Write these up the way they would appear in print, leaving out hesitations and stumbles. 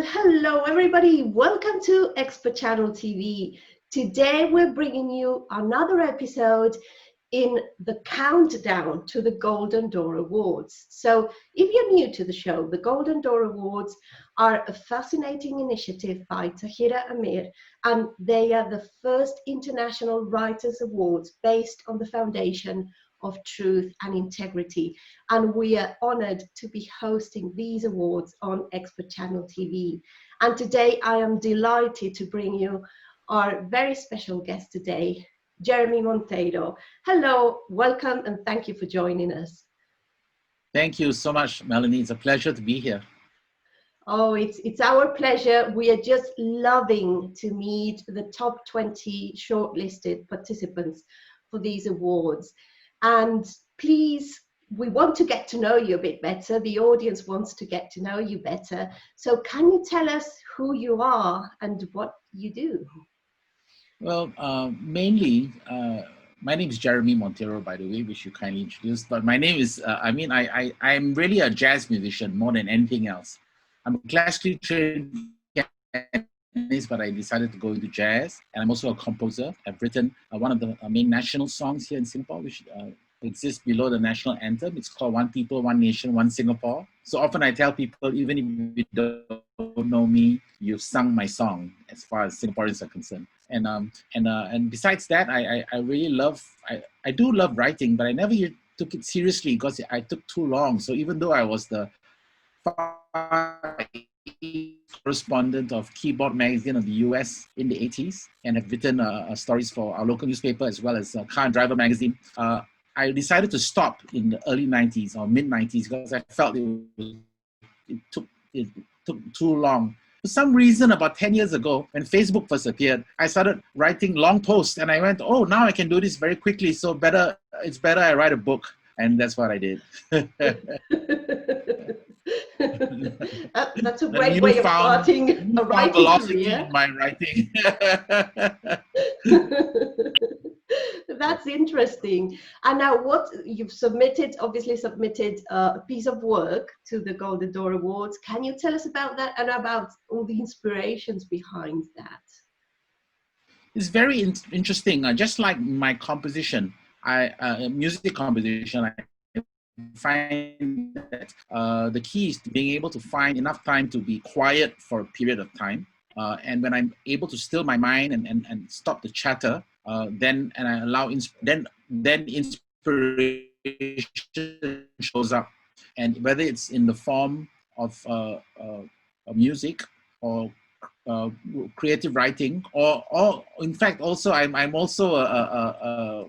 hello everybody. Welcome to Expert Channel TV. Today we're bringing you another episode in the countdown to the Golden Door Awards. So if you're new to the show, the Golden Door Awards are a fascinating initiative by Tahira Amir, and they are the first international writers awards based on the foundation of truth and integrity. And we are honored to be hosting these awards on Expert Channel TV. And today I am delighted to bring you our very special guest today, JeremyMonteiro. Hello, welcome, and thank you for joining us. Thank you so much, Melanie. It's a pleasure to be here. Oh, it's our pleasure. We are just loving to meet the top 20 shortlisted participants for these awards. And please, we want to get to know you a bit better. The audience wants to get to know you better. So can you tell us who you are and what you do? Well, mainly, my name is JeremyMonteiro, by the way, which you kindly introduced. But my name is, I'm really a jazz musician more than anything else. I'm a classically trained pianist, but I decided to go into jazz. And I'm also a composer. I've written one of the main national songs here in Singapore, which exists below the national anthem. It's called One People, One Nation, One Singapore. So often I tell people, even if you don't know me, you've sung my song as far as Singaporeans are concerned. And besides that, I really love, I do love writing, but I never took it seriously because I took too long. So even though I was the correspondent of Keyboard magazine of the US in the 80s and have written stories for our local newspaper as well as Car and Driver magazine, I decided to stop in the early 90s or mid 90s because I felt it took too long. For some reason, about 10 years ago, when Facebook first appeared, I started writing long posts and I went, oh, now I can do this very quickly. So it's better I write a book. And that's what I did. That's a great way of starting a writing career. In my writing. That's interesting. And now what you've obviously submitted a piece of work to the Golden Door Awards. Can you tell us about that and about all the inspirations behind that? It's very interesting. Just like my composition, music composition, I find that the key is being able to find enough time to be quiet for a period of time. And when I'm able to still my mind and stop the chatter, then I allow then inspiration shows up, and whether it's in the form of music or creative writing, or in fact also I'm also a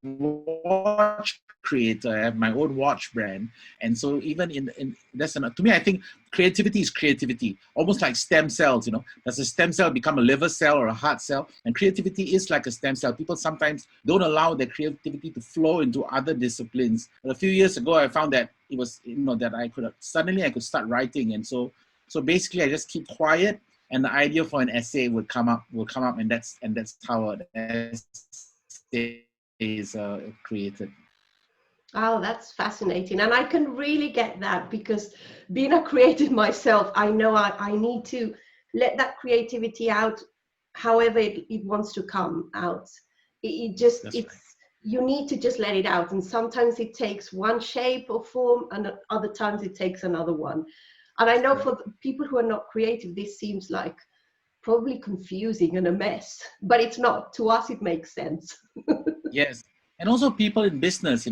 watch creator. I have my own watch brand, and so even to me, I think creativity is creativity, almost like stem cells. You know, does a stem cell become a liver cell or a heart cell? And creativity is like a stem cell. People sometimes don't allow their creativity to flow into other disciplines. But a few years ago, I found that it was that I could start writing, and so basically I just keep quiet, and the idea for an essay would come up, and that's how an essay is created. Oh, that's fascinating. And I can really get that, because being a creative myself, I know I need to let that creativity out however it wants to come out. You need to just let it out. And sometimes it takes one shape or form, and other times it takes another one. And I know for people who are not creative, this seems like probably confusing and a mess, but it's not. To us, it makes sense. Yes. And also people in business,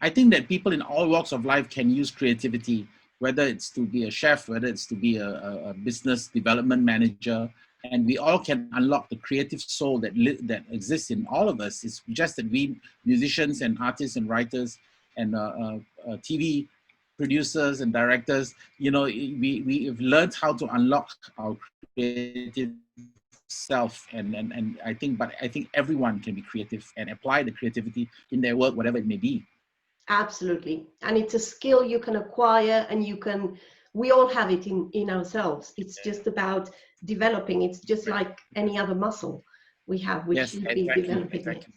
I think that people in all walks of life can use creativity, whether it's to be a chef, whether it's to be a business development manager, and we all can unlock the creative soul that exists in all of us. It's just that we musicians and artists and writers and TV producers and directors, we've learned how to unlock our creative self, and I think everyone can be creative and apply the creativity in their work, whatever it may be. Absolutely. And it's a skill you can acquire, and we all have it in ourselves. It's just about developing. It's just like any other muscle we have, which yes, you've exactly, been developing. exactly.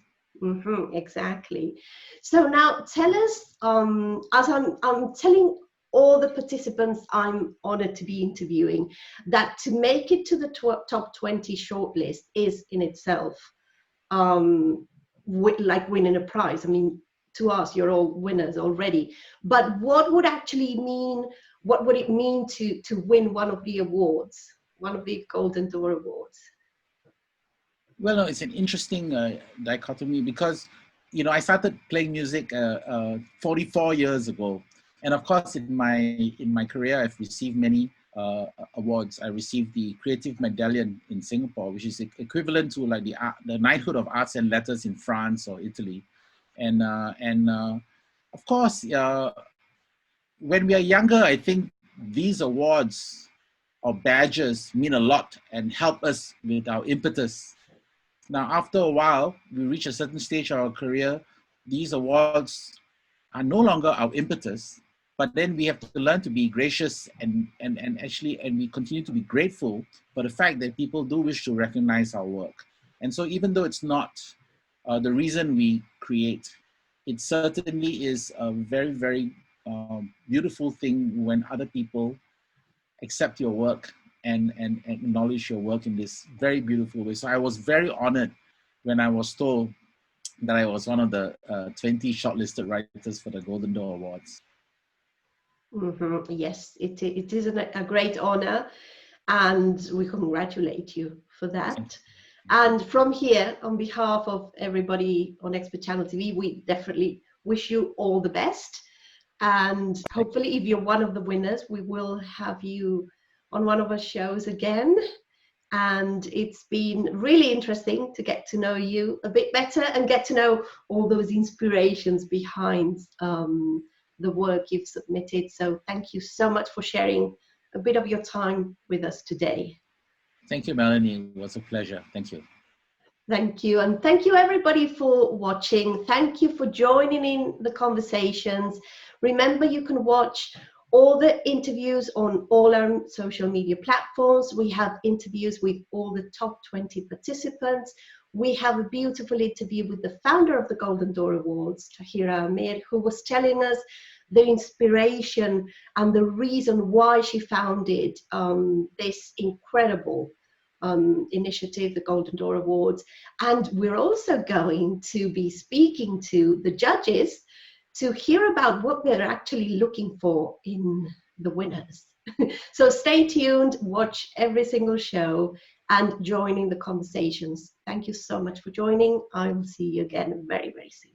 Exactly. So now tell us, as I'm telling all the participants I'm honored to be interviewing, that to make it to the top 20 shortlist is in itself like winning a prize. I mean, to us, you're all winners already. But what would it mean to win one of the awards, one of the Golden Door Awards? Well, no, it's an interesting dichotomy because, I started playing music 44 years ago, and of course, in my career, I've received many awards. I received the Creative Medallion in Singapore, which is equivalent to like the Knighthood of Arts and Letters in France or Italy, and of course, when we are younger, I think these awards or badges mean a lot and help us with our impetus. Now, after a while, we reach a certain stage of our career, these awards are no longer our impetus, but then we have to learn to be gracious and we continue to be grateful for the fact that people do wish to recognize our work. And so even though it's not the reason we create, it certainly is a very, very beautiful thing when other people accept your work and acknowledge your work in this very beautiful way. So I was very honored when I was told that I was one of the 20 shortlisted writers for the Golden Door Awards. Mm-hmm. Yes, it is a great honor, and we congratulate you for that. And from here, on behalf of everybody on Expert Channel TV, we definitely wish you all the best. And hopefully, if you're one of the winners, we will have you on one of our shows again. And it's been really interesting to get to know you a bit better and get to know all those inspirations behind the work you've submitted. So thank you so much for sharing a bit of your time with us today. Thank you, Melanie. It was a pleasure. Thank you. Thank you. And thank you, everybody, for watching. Thank you for joining in the conversations. Remember, you can watch all the interviews on all our social media platforms. We have interviews with all the top 20 participants. We have a beautiful interview with the founder of the Golden Door Awards, Tahira Amir, who was telling us the inspiration and the reason why she founded this incredible initiative, the Golden Door Awards. And we're also going to be speaking to the judges to hear about what they're actually looking for in the winners. So stay tuned, watch every single show, and join in the conversations. Thank you so much for joining. I will see you again very, very soon.